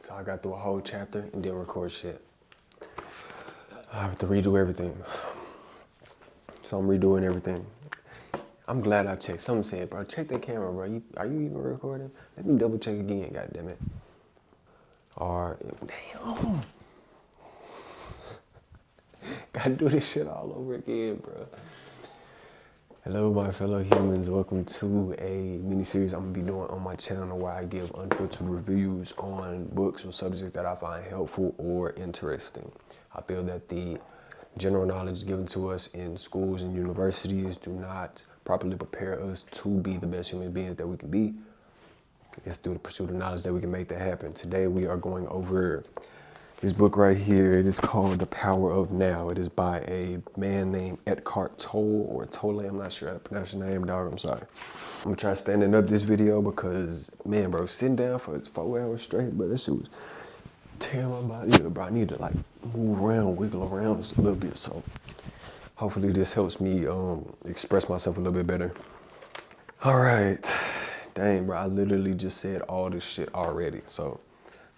So I got through a whole chapter and didn't record shit. I have to redo everything. So I'm redoing everything. I'm glad I checked. Someone said, bro, check the camera, bro. Are you even recording? Let me double check again, goddammit. Damn. Gotta do this shit all over again, bro. Hello, my fellow humans. Welcome to a mini-series I'm gonna be doing on my channel where I give unfiltered reviews on books or subjects that I find helpful or interesting. I feel that the general knowledge given to us in schools and universities do not properly prepare us to be the best human beings that we can be. It's through the pursuit of knowledge that we can make that happen. Today we are going over this book right here. It is called The Power of Now. It is by a man named Eckhart Tolle or Tolle. I'm not sure how to pronounce your name, dog. I'm sorry. I'm gonna try standing up this video because, man, bro, sitting down for 4 hours straight, but that shit was tearing my body up, bro. I need to like move around, wiggle around just a little bit. So hopefully this helps me express myself a little bit better. All right. Dang, bro, I literally just said all this shit already. So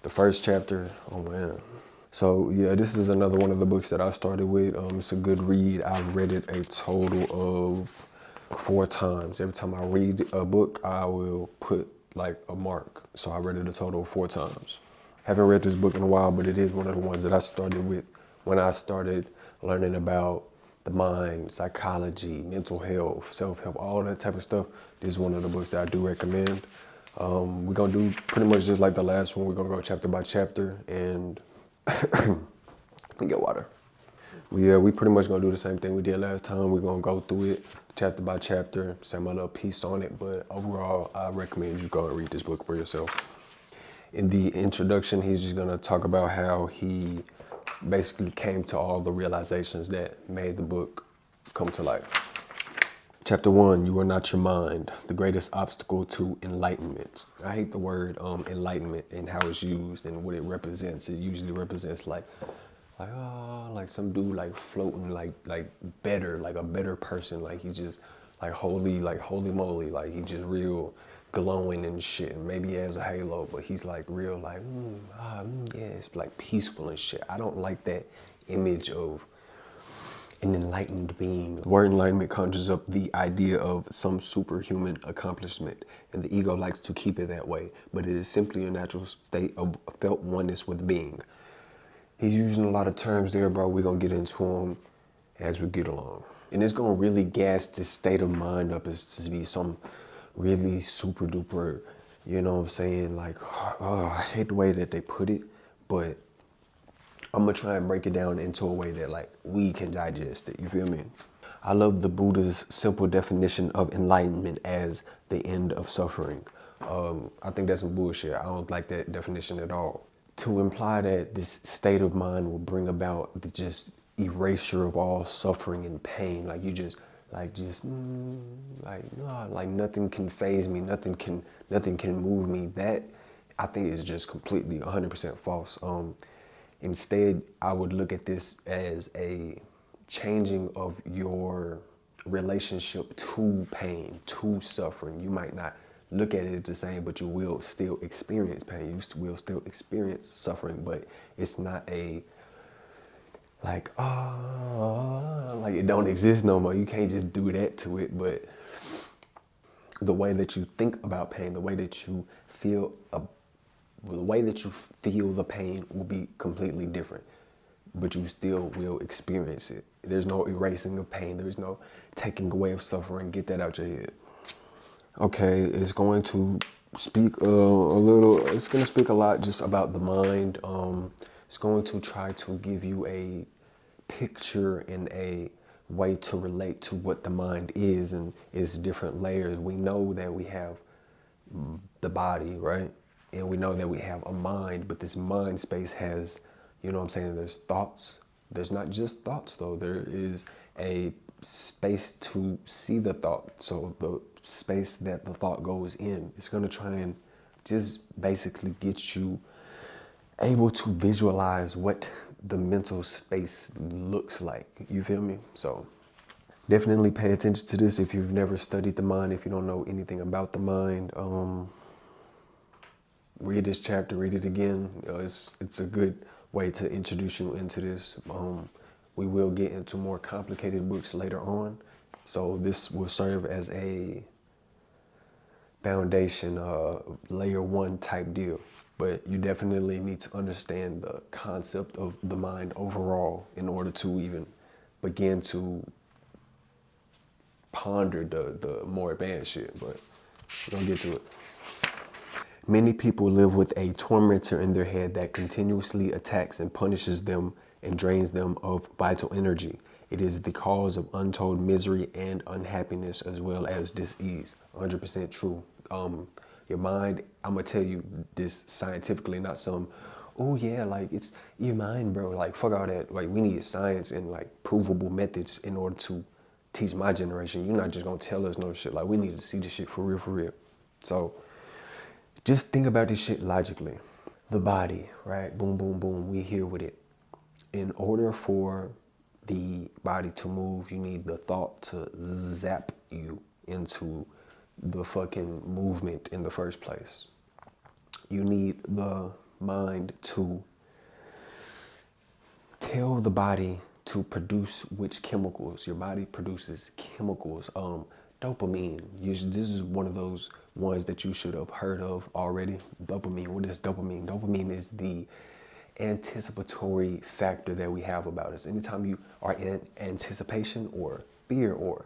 the first chapter, oh man. So yeah, this is another one of the books that I started with. It's a good read. I've read it a total of 4 times. Every time I read a book, I will put like a mark. So I read it a total of 4 times. Haven't read this book in a while, but it is one of the ones that I started with when I started learning about the mind, psychology, mental health, self-help, all that type of stuff. This is one of the books that I do recommend. We're gonna do pretty much just like the last one. We're gonna go chapter by chapter and get water. We pretty much gonna do the same thing we did last time. We're gonna go through it chapter by chapter, say my little piece on it, but overall, I recommend you go and read this book for yourself. In the introduction, he's just gonna talk about how he basically came to all the realizations that made the book come to life. Chapter 1, you are not your mind, the greatest obstacle to enlightenment. I hate the word enlightenment and how it's used and what it represents. It usually represents like some dude like floating like better, like a better person. Like he just like holy moly, like he just real glowing and shit. And maybe he has a halo, but he's like real like, yeah, it's like peaceful and shit. I don't like that image of an enlightened being. The word enlightenment conjures up the idea of some superhuman accomplishment, and the ego likes to keep it that way, but it is simply a natural state of felt oneness with being. He's using a lot of terms there, bro. We're gonna get into them as we get along. And it's gonna really gas this state of mind up as to be some really super duper, you know what I'm saying? Like, I hate the way that they put it, but I'm gonna try and break it down into a way that like we can digest it, you feel me? I love the Buddha's simple definition of enlightenment as the end of suffering. I think that's some bullshit. I don't like that definition at all. To imply that this state of mind will bring about the just erasure of all suffering and pain, like you just like nothing can faze me, nothing can move me. That I think is just completely 100% false. Instead, I would look at this as a changing of your relationship to pain, to suffering. You might not look at it the same, but you will still experience pain. You will still experience suffering, but it's not a like it don't exist no more. You can't just do that to it, but the way that you think about pain, the way that you feel the pain will be completely different, but you still will experience it. There's no erasing of pain. There's no taking away of suffering. Get that out your head. Okay, it's going to speak it's going to speak a lot just about the mind. It's going to try to give you a picture and a way to relate to what the mind is and its different layers. We know that we have the body, right? And we know that we have a mind, but this mind space has, you know what I'm saying, there's thoughts. There's not just thoughts though. There is a space to see the thought. So the space that the thought goes in, it's gonna try and just basically get you able to visualize what the mental space looks like. You feel me? So definitely pay attention to this if you've never studied the mind, if you don't know anything about the mind. read this chapter, read it again. It's a good way to introduce you into this. We will get into more complicated books later on, so this will serve as a foundation, layer one type deal. But you definitely need to understand the concept of the mind overall in order to even begin to ponder the more advanced shit. But we're gonna get to it. Many people live with a tormentor in their head that continuously attacks and punishes them and drains them of vital energy. It is the cause of untold misery and unhappiness as well as dis-ease. 100% true. Your mind, I'm gonna tell you this scientifically, not some, oh yeah, like it's your mind, bro. Like fuck all that. Like we need science and like provable methods in order to teach my generation. You're not just gonna tell us no shit. Like we need to see this shit for real, for real. So just think about this shit logically. The body, right? Boom, boom, boom. We here with it. In order for the body to move, you need the thought to zap you into the fucking movement in the first place. You need the mind to tell the body to produce which chemicals. Your body produces chemicals. Dopamine. This is one of those ones that you should have heard of already. Dopamine. What is dopamine? Dopamine is the anticipatory factor that we have about us. Anytime you are in anticipation or fear or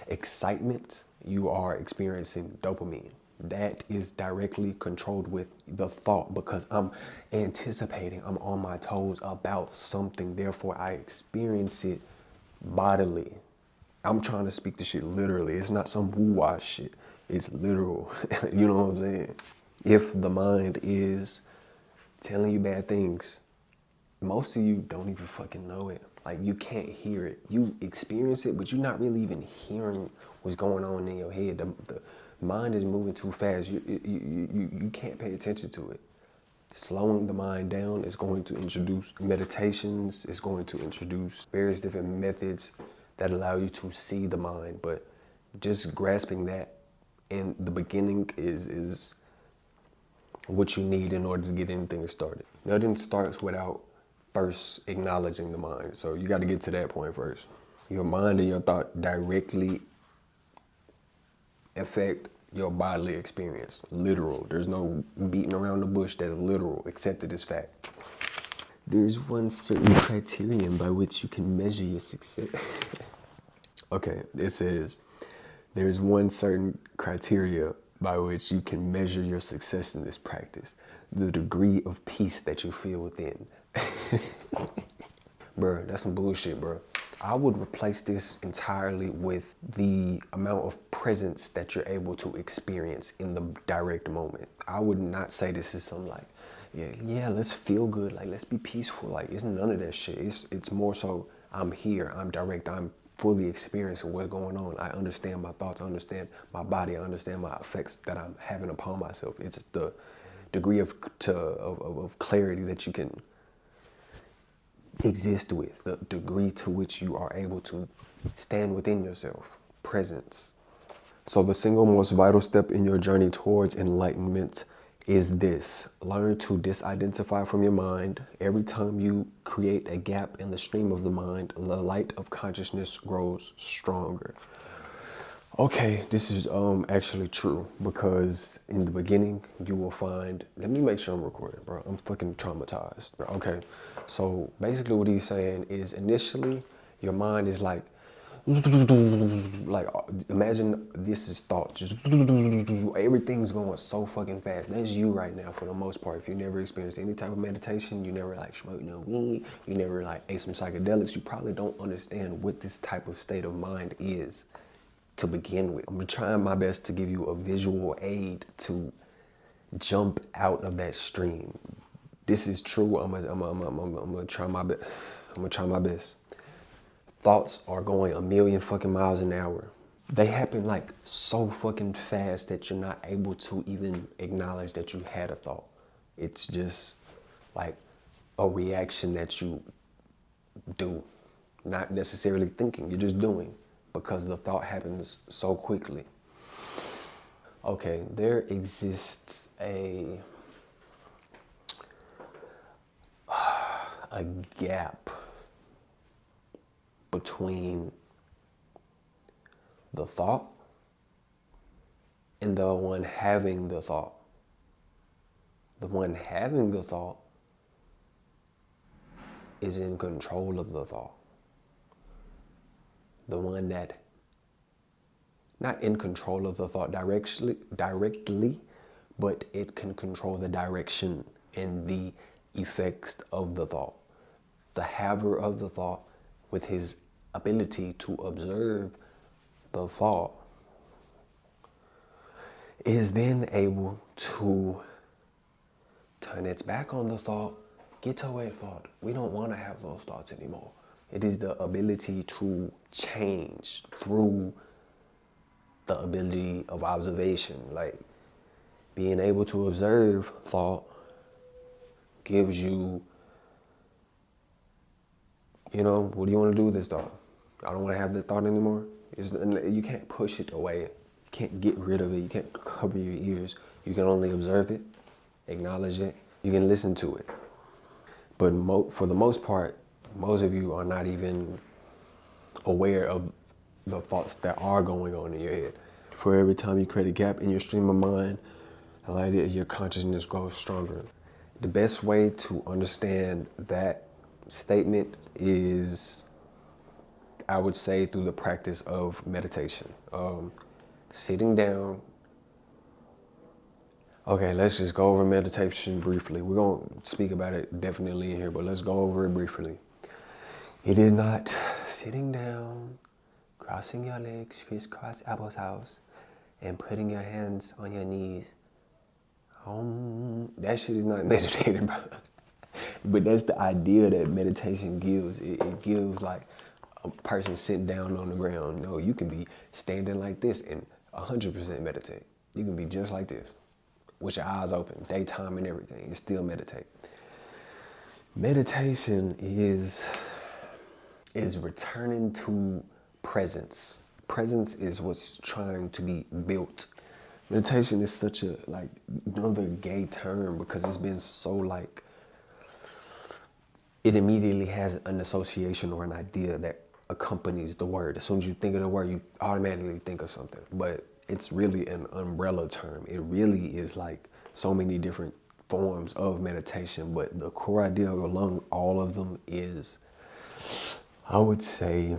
excitement, you are experiencing dopamine. That is directly controlled with the thought because I'm anticipating, I'm on my toes about something, therefore I experience it bodily. I'm trying to speak the shit literally. It's not some woo-wah shit. It's literal. You know what I'm saying? If the mind is telling you bad things, most of you don't even fucking know it. Like you can't hear it. You experience it, but you're not really even hearing what's going on in your head. The mind is moving too fast. You can't pay attention to it. Slowing the mind down is going to introduce meditations. It's going to introduce various different methods that allow you to see the mind. But just grasping that in the beginning is what you need in order to get anything started. Nothing starts without first acknowledging the mind. So you got to get to that point first. Your mind and your thought directly affect your bodily experience. Literal. There's no beating around the bush. That's literal. Accepted as fact. There's one certain criterion by which you can measure your success. Okay, it says there's one certain criteria by which you can measure your success in this practice. The degree of peace that you feel within. Bruh, that's some bullshit, bruh. I would replace this entirely with the amount of presence that you're able to experience in the direct moment. I would not say this is some like, yeah, let's feel good, like let's be peaceful. Like it's none of that shit. It's more so I'm here, I'm direct, I'm fully experiencing what's going on. I understand my thoughts, I understand my body, I understand my effects that I'm having upon myself. It's the degree of clarity that you can exist with, the degree to which you are able to stand within yourself, presence. So the single most vital step in your journey towards enlightenment is this: learn to disidentify from your mind. Every time you create a gap in the stream of the mind, the light of consciousness grows stronger. Okay, this is actually true, because in the beginning you will find, let me make sure I'm recording, bro. I'm fucking traumatized. Okay, so basically what he's saying is initially your mind is like imagine this is thought, just everything's going so fucking fast. That's you right now for the most part. If you never experienced any type of meditation, you never like smoked no weed, you never like ate some psychedelics, you probably don't understand what this type of state of mind is to begin with. I'm trying my best to give you a visual aid to jump out of that stream. This is true. I'm gonna try my best. I'm gonna try my best. Thoughts are going a million fucking miles an hour. They happen like so fucking fast that you're not able to even acknowledge that you had a thought. It's just like a reaction that you do, not necessarily thinking, you're just doing, because the thought happens so quickly. Okay, there exists a a gap between the thought and the one having the thought. The one having the thought is in control of the thought. The one that, not in control of the thought directly, but it can control the direction and the effects of the thought. The haver of the thought, with his ability to observe the thought, is then able to turn its back on the thought. Get away, thought. We don't want to have those thoughts anymore. It is the ability to change through the ability of observation. Like, being able to observe thought gives you, what do you want to do with this thought? I don't want to have that thought anymore. You can't push it away. You can't get rid of it. You can't cover your ears. You can only observe it, acknowledge it. You can listen to it. But for the most part, most of you are not even aware of the thoughts that are going on in your head. For every time you create a gap in your stream of mind, your consciousness grows stronger. The best way to understand that statement is, I would say, through the practice of meditation. Sitting down. Okay, let's just go over meditation briefly. We're going to speak about it definitely in here, but let's go over it briefly. It is not sitting down, crossing your legs, crisscross applesauce, and putting your hands on your knees. That shit is not meditating, bro. But that's the idea that meditation gives. It gives like a person sitting down on the ground. No, you can be standing like this and 100% meditate. You can be just like this, with your eyes open, daytime and everything. You still meditate. Meditation is returning to presence. Presence is what's trying to be built. Meditation is such a, another gay term because it's been so it immediately has an association or an idea that accompanies the word. As soon as you think of the word, you automatically think of something. But it's really an umbrella term. It really is like so many different forms of meditation. But the core idea along all of them is, I would say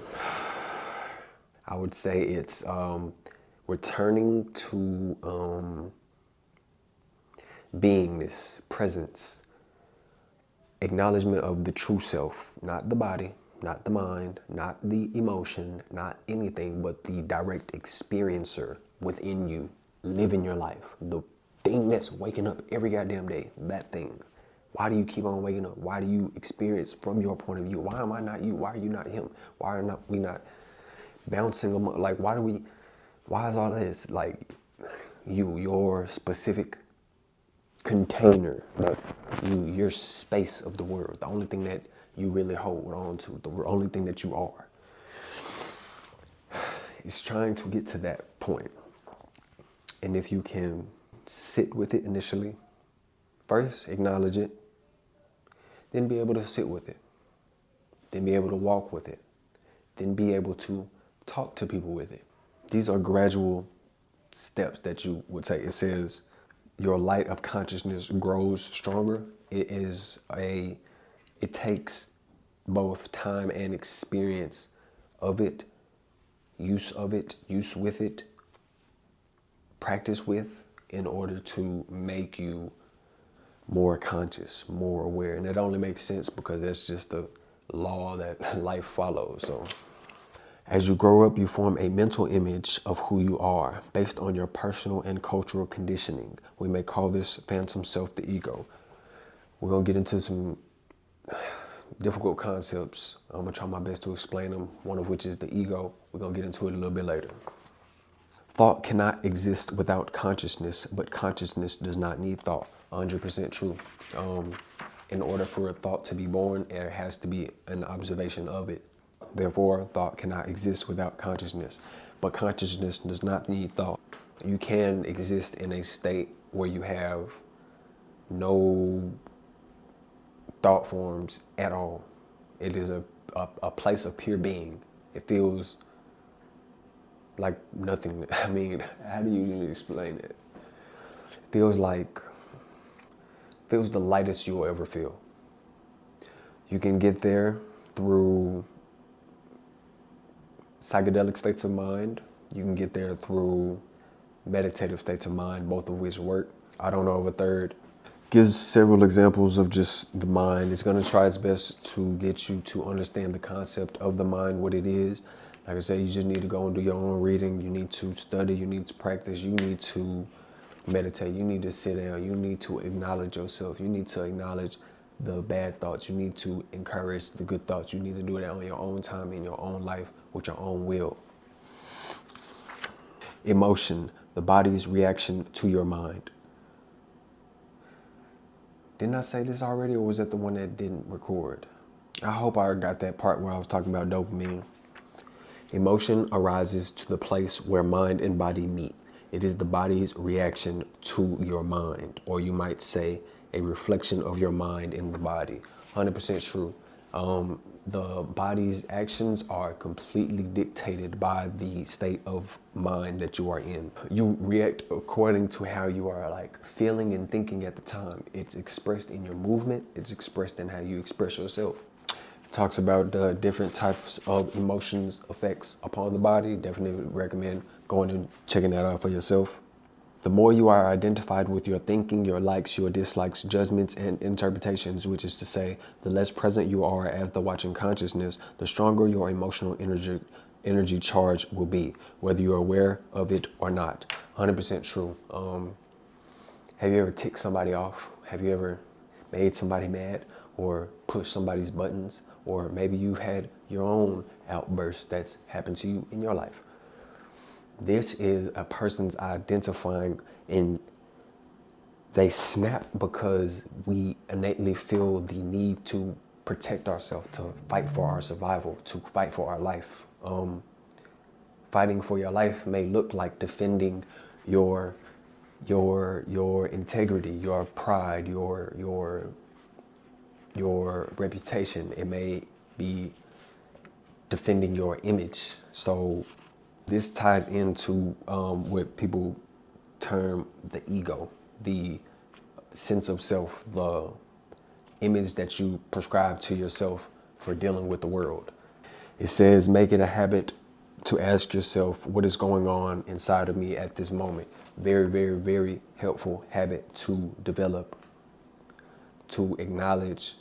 it's returning to beingness, presence, acknowledgement of the true self, not the body, not the mind, not the emotion, not anything, but the direct experiencer within you, living your life. The thing that's waking up every goddamn day, that thing. Why do you keep on waking up? Why do you experience from your point of view? Why am I not you? Why are you not him? Why are we not bouncing among, why is all this? Your specific container, your space of the world, the only thing that you really hold on to, the only thing that you are. It's trying to get to that point. And if you can sit with it initially, first acknowledge it, then be able to sit with it, then be able to walk with it, then be able to talk to people with it. These are gradual steps that you would take. It says your light of consciousness grows stronger. It takes both time and experience of it, use with it, practice with, in order to make you more conscious, more aware. And it only makes sense because that's just the law that life follows. So as you grow up, you form a mental image of who you are based on your personal and cultural conditioning. We may call this phantom self the ego. We're going to get into some difficult concepts. I'm going to try my best to explain them, one of which is the ego. We're going to get into it a little bit later. Thought cannot exist without consciousness, but consciousness does not need thought. 100% true. In order for a thought to be born, there has to be an observation of it. Therefore, thought cannot exist without consciousness, but consciousness does not need thought. You can exist in a state where you have no thought forms at all. It is a place of pure being. It feels like nothing. I mean, how do you even explain it? It feels the lightest you'll ever feel. You can get there through psychedelic states of mind. You can get there through meditative states of mind, both of which work. I don't know of a third. Gives several examples of just the mind. It's going to try its best to get you to understand the concept of the mind, what it is. Like I said, you just need to go and do your own reading. You need to study. You need to practice. You need to meditate. You need to sit down. You need to acknowledge yourself. You need to acknowledge the bad thoughts. You need to encourage the good thoughts. You need to do that on your own time, in your own life, with your own will. Emotion, the body's reaction to your mind. Didn't I say this already, or was that the one that didn't record? I hope I got that part where I was talking about dopamine. Emotion arises to the place where mind and body meet. It is the body's reaction to your mind, or you might say a reflection of your mind in the body. 100% true. The body's actions are completely dictated by the state of mind that you are in. You react according to how you are like feeling and thinking at the time. It's expressed in your movement. It's expressed in how you express yourself. It talks about the different types of emotions effects upon the body. Definitely recommend going and checking that out for yourself. The more you are identified with your thinking, your likes, your dislikes, judgments, and interpretations, which is to say, the less present you are as the watching consciousness, the stronger your emotional energy charge will be, whether you're aware of it or not. 100% true. Have you ever ticked somebody off? Have you ever made somebody mad or pushed somebody's buttons? Or maybe you've had your own outburst that's happened to you in your life. This is a person's identifying, and they snap because we innately feel the need to protect ourselves, to fight for our survival, to fight for our life. Fighting for your life may look like defending your integrity, your pride, your reputation. It may be defending your image. So this ties into what people term the ego, the sense of self, the image that you prescribe to yourself for dealing with the world. It says, make it a habit to ask yourself what is going on inside of me at this moment. Very, very, very helpful habit to develop, to acknowledge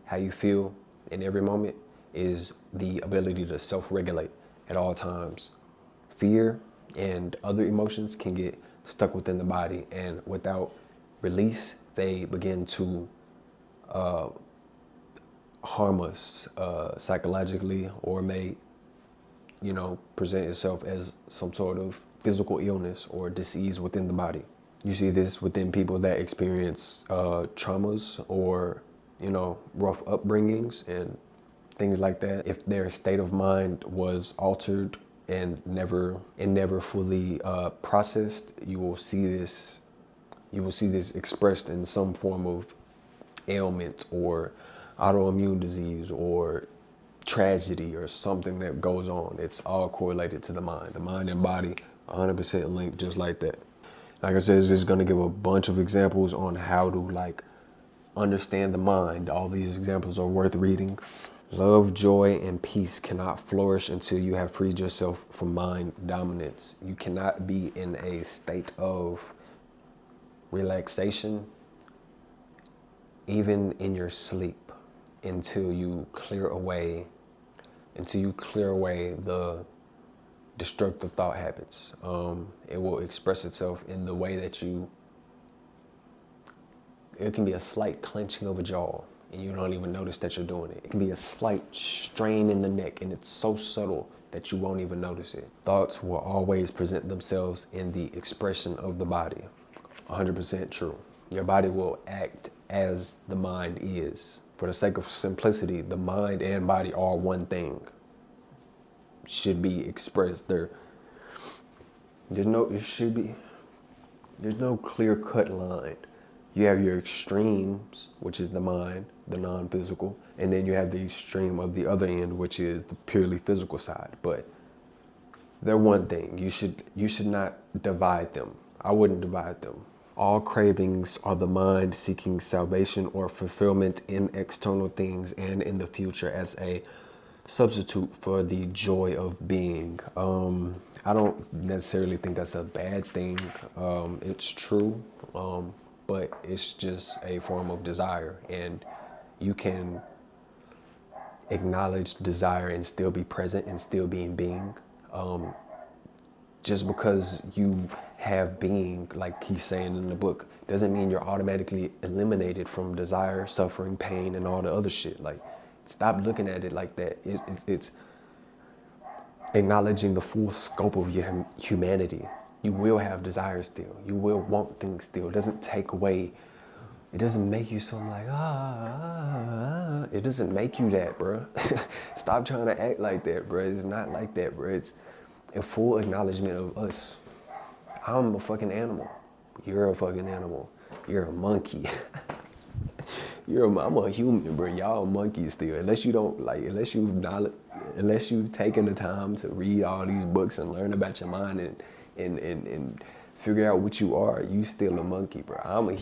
how you feel in every moment is the ability to self-regulate at all times. Fear and other emotions can get stuck within the body, and without release, they begin to harm us psychologically, or may, present itself as some sort of physical illness or disease within the body. You see this within people that experience traumas or, rough upbringings and things like that. If their state of mind was altered and never fully processed, you will see this expressed in some form of ailment or autoimmune disease or tragedy or something that goes on. It's all correlated to the mind. The mind and body 100% linked, just like that. Like I said, it's just going to give a bunch of examples on how to understand the mind. All these examples are worth reading. Love, joy, and peace cannot flourish until you have freed yourself from mind dominance. You cannot be in a state of relaxation, even in your sleep, until you clear away the destructive thought habits. It will express itself in the way that it can be a slight clenching of a jaw, and you don't even notice that you're doing it. It can be a slight strain in the neck, and it's so subtle that you won't even notice it. Thoughts will always present themselves in the expression of the body. 100% true. Your body will act as the mind is. For the sake of simplicity, the mind and body are one thing. Should be expressed. There's no clear-cut line. You have your extremes, which is the mind, the non-physical. And then you have the extreme of the other end, which is the purely physical side. But they're one thing. You should not divide them. I wouldn't divide them. All cravings are the mind seeking salvation or fulfillment in external things and in the future as a substitute for the joy of being. I don't necessarily think that's a bad thing. It's true, but it's just a form of desire, and you can acknowledge desire and still be present and still be in being. Just because you have being, like he's saying in the book, doesn't mean you're automatically eliminated from desire, suffering, pain, and all the other shit. Like, stop looking at it like that. It's acknowledging the full scope of your humanity. You will have desires still. You will want things still. It doesn't take away. It doesn't make you something like, It doesn't make you that, bro. Stop trying to act like that, bro. It's not like that, bro. It's a full acknowledgement of us. I'm a fucking animal. You're a fucking animal. You're a monkey. I'm a human, bro. Y'all monkeys still. Unless you've taken the time to read all these books and learn about your mind and figure out what you are, you still a monkey, bro.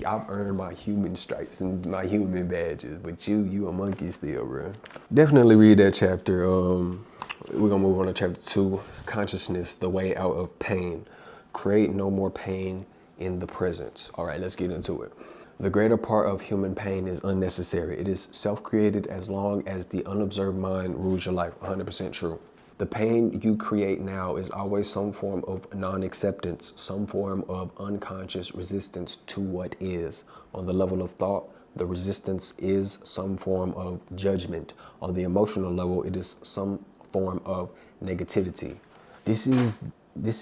I've earned my human stripes and my human badges, but you a monkey still, bro. Definitely read that chapter. We're gonna move on to chapter 2, consciousness, the way out of pain. Create no more pain in the present. All right, let's get into it. The greater part of human pain is unnecessary. It is self-created as long as the unobserved mind rules your life. 100% true. The pain you create now is always some form of non-acceptance, some form of unconscious resistance to what is. On the level of thought, the resistance is some form of judgment. On the emotional level, it is some form of negativity. This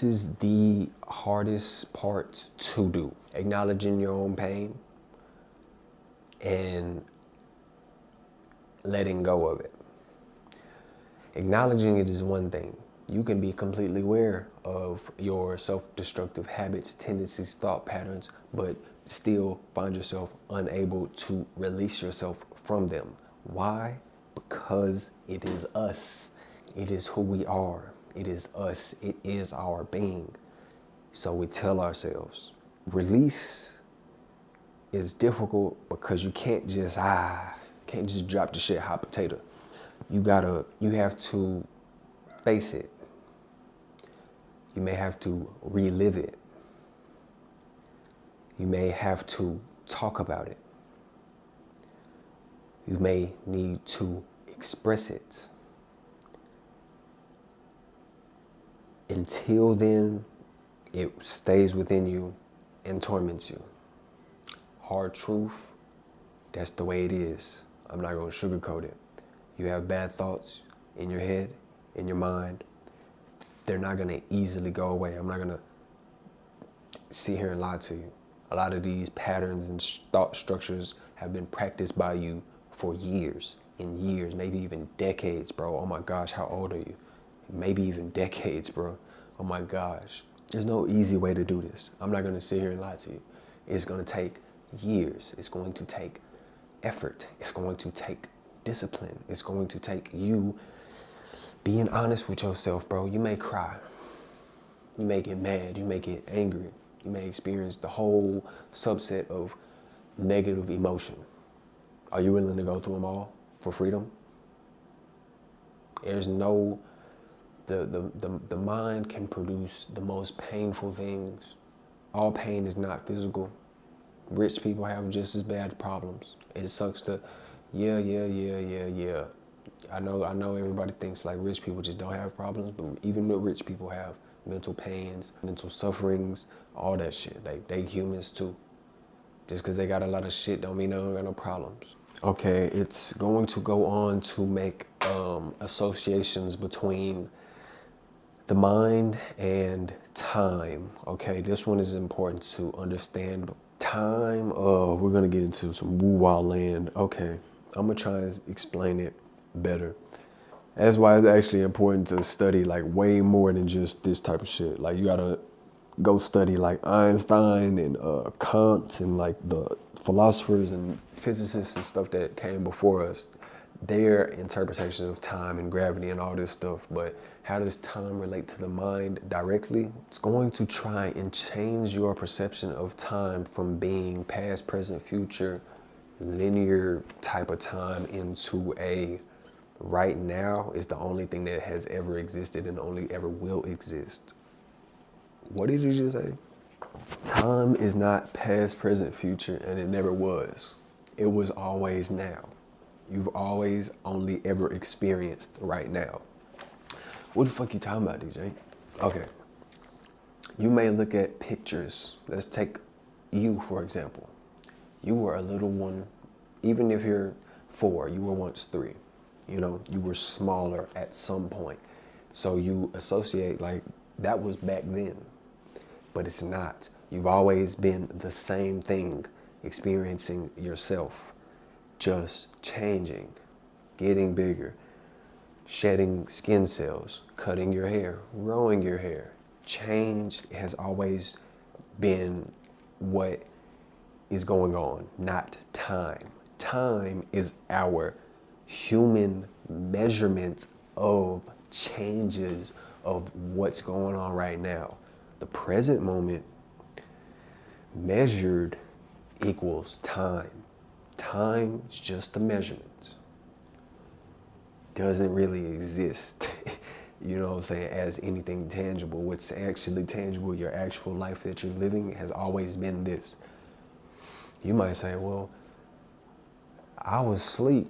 is the hardest part to do. Acknowledging your own pain and letting go of it. Acknowledging it is one thing. You can be completely aware of your self-destructive habits, tendencies, thought patterns, but still find yourself unable to release yourself from them. Why? Because it is us. It is who we are. It is us. It is our being. So we tell ourselves, release is difficult because you can't just drop the shit hot potato. You have to face it. You may have to relive it. You may have to talk about it. You may need to express it. Until then, it stays within you and torments you. Hard truth, that's the way it is. I'm not gonna sugarcoat it. You have bad thoughts in your head, in your mind. They're not gonna easily go away. I'm not gonna sit here and lie to you. A lot of these patterns and thought structures have been practiced by you for years and years, maybe even decades, bro. Oh my gosh, how old are you? Maybe even decades, bro. Oh my gosh. There's no easy way to do this. I'm not gonna sit here and lie to you. It's gonna take years. It's going to take effort. It's going to take discipline. It's going to take you being honest with yourself, bro. You may cry. You may get mad. You may get angry. You may experience the whole subset of negative emotion. Are you willing to go through them all for freedom? There's no, the mind can produce the most painful things. All pain is not physical. Rich people have just as bad problems. It sucks to, yeah. I know everybody thinks like rich people just don't have problems, but even the rich people have mental pains, mental sufferings, all that shit. They humans too. Just because they got a lot of shit don't mean they don't got no problems. Okay, it's going to go on to make associations between the mind and time. Okay, this one is important to understand. Time, we're gonna get into some woo-wah land. Okay, I'm gonna try and explain it better. That's why it's actually important to study like way more than just this type of shit. Like you gotta go study like Einstein and Kant and like the philosophers and physicists and stuff that came before us, their interpretations of time and gravity and all this stuff. But how does time relate to the mind directly? It's going to try and change your perception of time from being past, present, future, linear type of time into a right now is the only thing that has ever existed and only ever will exist. What did you just say? Time is not past, present, future, and it never was. It was always now. You've always only ever experienced right now. What the fuck you talking about, DJ? Okay. You may look at pictures. Let's take you, for example. You were a little one, even if you're 4, you were once 3. You know, you were smaller at some point. So you associate like that was back then, but it's not. You've always been the same thing, experiencing yourself, just changing, getting bigger, shedding skin cells, cutting your hair, growing your hair. Change has always been what is going on, not time. Time is our human measurement of changes of what's going on right now. The present moment measured equals time. Time is just a measurement. Doesn't really exist, you know what I'm saying, as anything tangible. What's actually tangible, your actual life that you're living, has always been this. You might say, well, I was asleep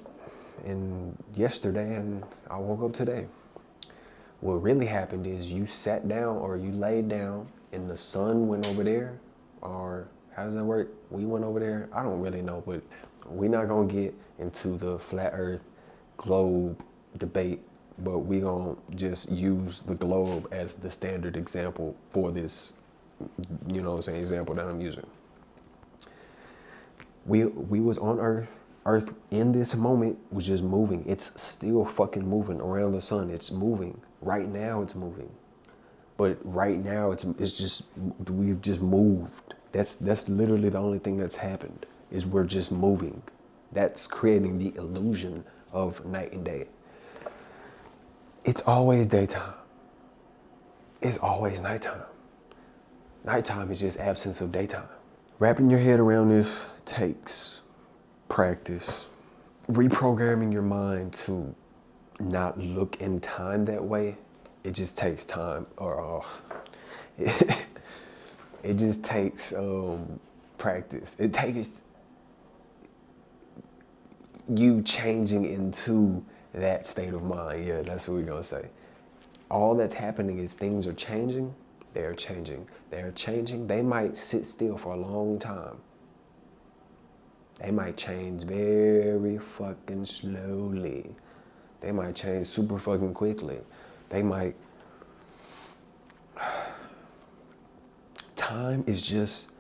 yesterday and I woke up today. What really happened is you sat down or you laid down and the sun went over there, or how does that work? We went over there. I don't really know, but we're not gonna get into the flat earth globe debate, but we gonna just use the globe as the standard example for this, you know what I'm saying, example that I'm using. We was on Earth. Earth in this moment was just moving. It's still fucking moving around the sun. It's moving. Right now it's moving. But right now it's just, we've just moved. That's literally the only thing that's happened, is we're just moving. That's creating the illusion of night and day. It's always daytime. It's always nighttime. Nighttime is just absence of daytime. Wrapping your head around this takes practice. Reprogramming your mind to not look in time that way, it just takes time. It just takes practice. It takes you changing into that state of mind. Yeah, that's what we're gonna say. All that's happening is things are changing. They're changing. They're changing. They might sit still for a long time. They might change very fucking slowly. They might change super fucking quickly. They might. Time is just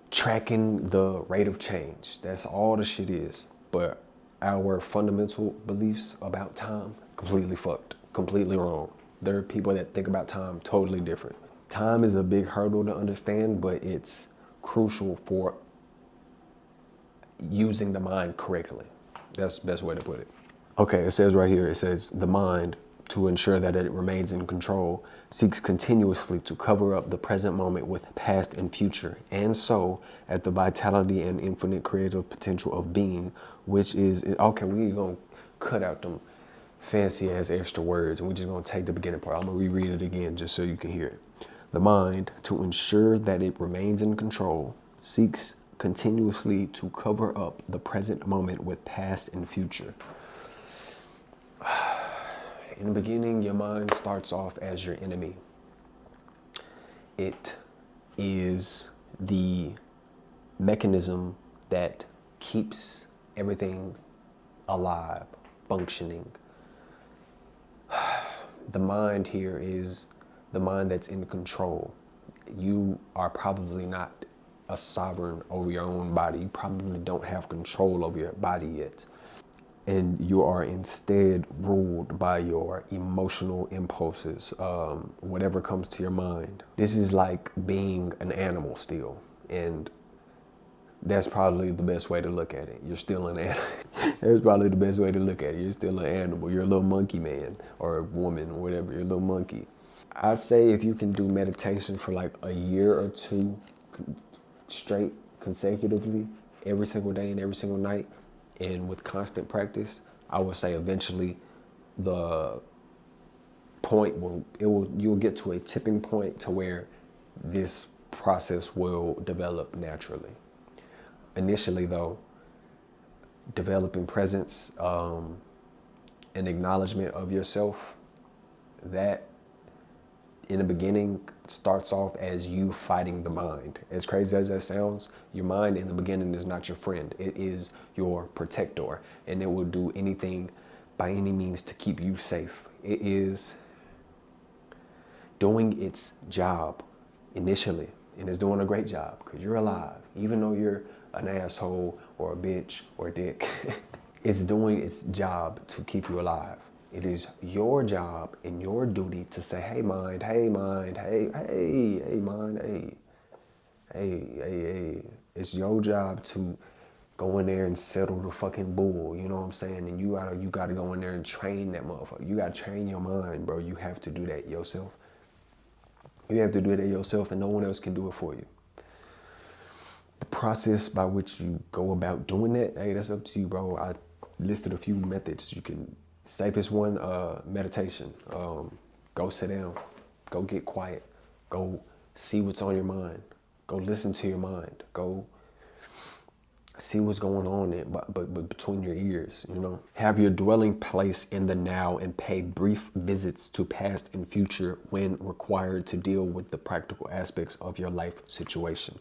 tracking the rate of change. That's all the shit is. But our fundamental beliefs about time, completely fucked, completely wrong. There are people that think about time totally different. Time is a big hurdle to understand, but it's crucial for using the mind correctly. That's the best way to put it. Okay, it says right here, it says the mind, to ensure that it remains in control, seeks continuously to cover up the present moment with past and future, and so as the vitality and infinite creative potential of being, which is, okay, we're gonna cut out them fancy ass extra words and we're just gonna take the beginning part. I'm gonna reread it again just so you can hear it. The mind, to ensure that it remains in control, seeks continuously to cover up the present moment with past and future. In the beginning, your mind starts off as your enemy. It is the mechanism that keeps everything alive, functioning. The mind here is the mind that's in control. You are probably not a sovereign over your own body. You probably don't have control over your body yet. and you are instead ruled by your emotional impulses, whatever comes to your mind. This is like being an animal still, and that's probably the best way to look at it. You're still an animal. That's probably the best way to look at it. You're still an animal. You're a little monkey man or a woman or whatever. You're a little monkey. I say if you can do meditation for like a year or two straight consecutively, every single day and every single night, and with constant practice, I would say eventually the point you'll get to a tipping point to where this process will develop naturally. Initially though, developing presence and acknowledgement of yourself, that in the beginning starts off as you fighting the mind. As crazy as that sounds, your mind in the beginning is not your friend. It is your protector, and it will do anything by any means to keep you safe. It is doing its job initially, and it's doing a great job because you're alive. Even though you're an asshole or a bitch or a dick, it's doing its job to keep you alive. It is your job and your duty to say, hey mind, hey mind, hey mind, hey. It's your job to go in there and settle the fucking bull, you know what I'm saying? And you gotta go in there and train that motherfucker. You gotta train your mind, bro. You have to do that yourself. You have to do that yourself, and no one else can do it for you. The process by which you go about doing that, hey, that's up to you, bro. I listed a few methods. You can safest one, meditation. Go sit down, go get quiet, go see what's on your mind, go listen to your mind, go see what's going on there, but between your ears, you know. Have your dwelling place in the now and pay brief visits to past and future when required to deal with the practical aspects of your life situation.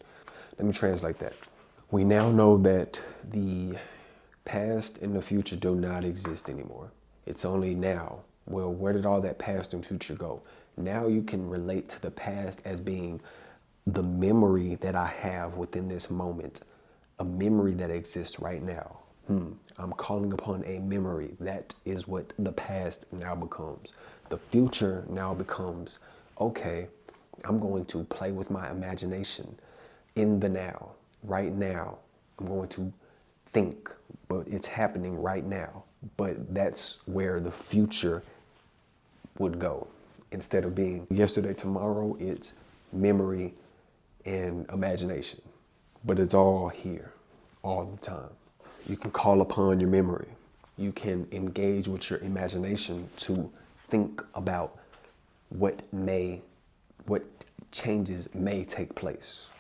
Let me translate that. We now know that the past and the future do not exist anymore. It's only now. Well, where did all that past and future go? Now you can relate to the past as being the memory that I have within this moment, a memory that exists right now. I'm calling upon a memory. That is what the past now becomes. The future now becomes, okay, I'm going to play with my imagination in the now, right now. I'm going to think, but it's happening right now. But that's where the future would go. Instead of being yesterday, tomorrow, it's memory and imagination. But it's all here, all the time. You can call upon your memory. You can engage with your imagination to think about what changes may take place.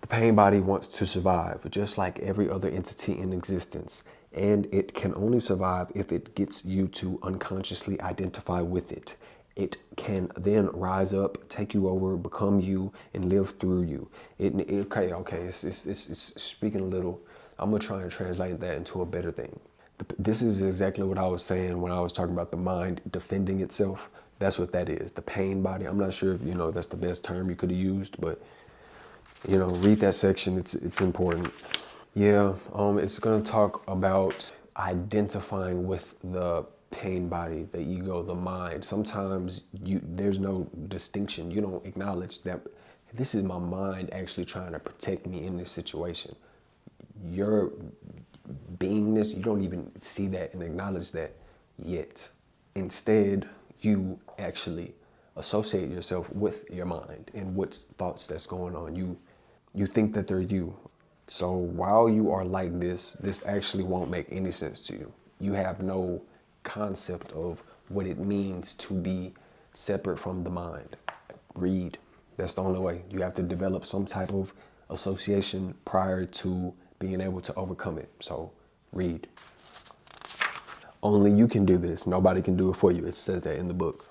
The pain body wants to survive, just like every other entity in existence, and it can only survive if it gets you to unconsciously identify with it. It can then rise up, take you over, become you, and live through you. It's speaking a little. I'm gonna try and translate that into a better thing. This is exactly what I was saying when I was talking about the mind defending itself. That's what that is, the pain body. I'm not sure if that's the best term you could have used, but read that section. It's important. Yeah, it's gonna talk about identifying with the pain body, the ego, the mind. Sometimes there's no distinction. You don't acknowledge that this is my mind actually trying to protect me in this situation. Your beingness, you don't even see that and acknowledge that yet. Instead, you actually associate yourself with your mind and what thoughts that's going on. You think that they're you. So while you are like this actually won't make any sense to you. You have no concept of what it means to be separate from the mind. Read. That's the only way. You have to develop some type of association prior to being able to overcome it. So read. Only you can do this. Nobody can do it for you. It says that in the book.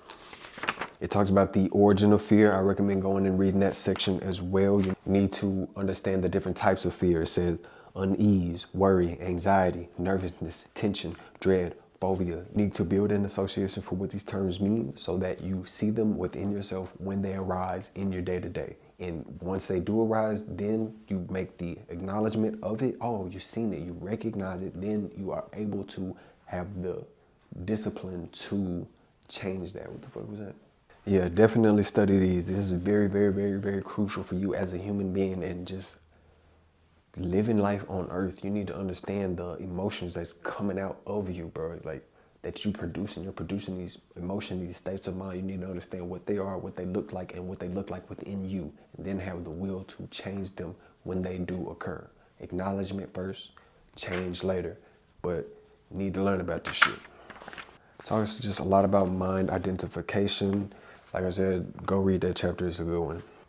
It talks about the origin of fear. I recommend going and reading that section as well. You need to understand the different types of fear. It says unease, worry, anxiety, nervousness, tension, dread, phobia. You need to build an association for what these terms mean so that you see them within yourself when they arise in your day-to-day. And once they do arise, then you make the acknowledgement of it. Oh, you've seen it, you recognize it, then you are able to have the discipline to change that. What the fuck was that? Yeah, definitely study these. This is very, very, very, very crucial for you as a human being and just living life on earth. You need to understand the emotions that's coming out of you, bro. Like that you're producing these emotions, these states of mind. You need to understand what they are, what they look like, and what they look like within you, and then have the will to change them when they do occur. Acknowledgement first, change later, but you need to learn about this shit. Talks just a lot about mind identification. Like I said, go read that chapter. It's a good one.